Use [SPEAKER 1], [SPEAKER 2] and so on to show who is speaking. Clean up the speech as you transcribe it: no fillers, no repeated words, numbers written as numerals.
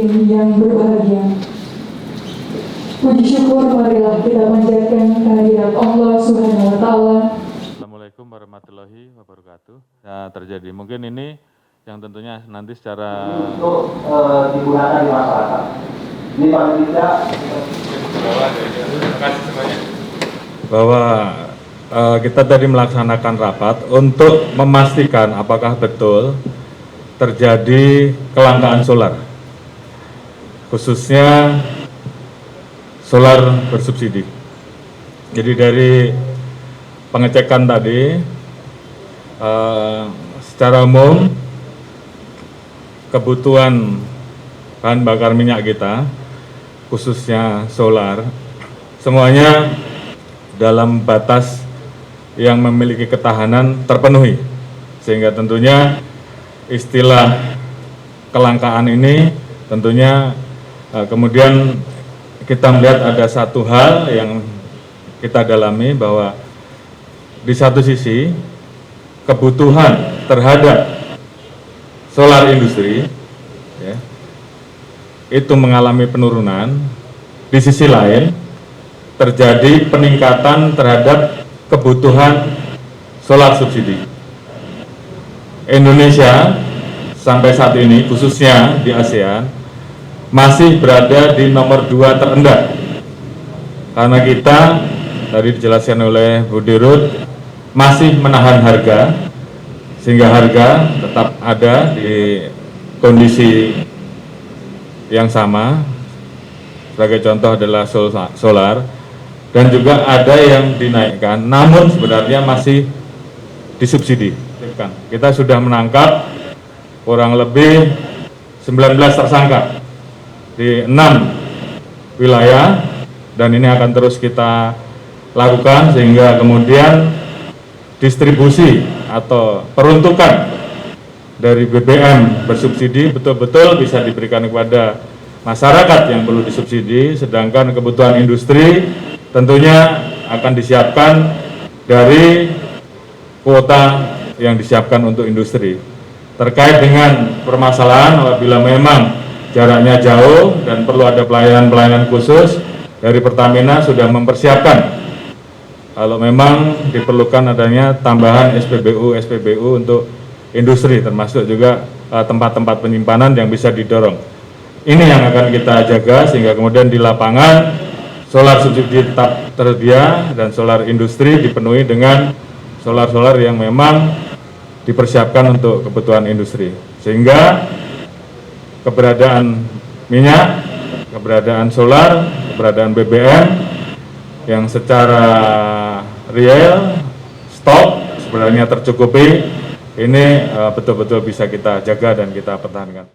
[SPEAKER 1] hadirin yang berbahagia. Puji syukur marilah kita panjatkan kehadirat Allah Subhanahu wa taala.
[SPEAKER 2] Assalamualaikum warahmatullahi wabarakatuh. Ya, terjadi mungkin ini yang tentunya nanti secara
[SPEAKER 3] untuk digunakan di masyarakat. Ini paling tidak
[SPEAKER 4] bahwa kita tadi melaksanakan rapat untuk memastikan apakah betul terjadi kelangkaan solar, khususnya solar bersubsidi. Jadi dari pengecekan tadi, secara umum kebutuhan bahan bakar minyak kita, khususnya solar, semuanya dalam batas yang memiliki ketahanan terpenuhi, sehingga tentunya istilah kelangkaan ini tentunya kemudian kita melihat ada satu hal yang kita dalami, bahwa di satu sisi kebutuhan terhadap solar industri ya, itu mengalami penurunan, di sisi lain terjadi peningkatan terhadap kebutuhan solar subsidi. Indonesia sampai saat ini, khususnya di ASEAN, masih berada di nomor 2 terendah, karena kita tadi dijelaskan oleh Bu Dirut masih menahan harga, sehingga harga tetap ada di kondisi yang sama. Sebagai contoh adalah solar, dan juga ada yang dinaikkan, namun sebenarnya masih disubsidi. Kita sudah menangkap kurang lebih 19 tersangka di 6 wilayah, dan ini akan terus kita lakukan sehingga kemudian distribusi atau peruntukan dari BBM bersubsidi betul-betul bisa diberikan kepada masyarakat yang perlu disubsidi, sedangkan kebutuhan industri tentunya akan disiapkan dari kuota yang disiapkan untuk industri. Terkait dengan permasalahan apabila memang jaraknya jauh dan perlu ada pelayanan-pelayanan khusus, dari Pertamina sudah mempersiapkan kalau memang diperlukan adanya tambahan SPBU untuk industri, termasuk juga tempat-tempat penyimpanan yang bisa didorong. Ini yang akan kita jaga sehingga kemudian di lapangan solar subsidi tetap tersedia dan solar industri dipenuhi dengan solar-solar yang memang dipersiapkan untuk kebutuhan industri, sehingga keberadaan minyak, keberadaan solar, keberadaan BBM yang secara real stok sebenarnya tercukupi, ini betul-betul bisa kita jaga dan kita pertahankan.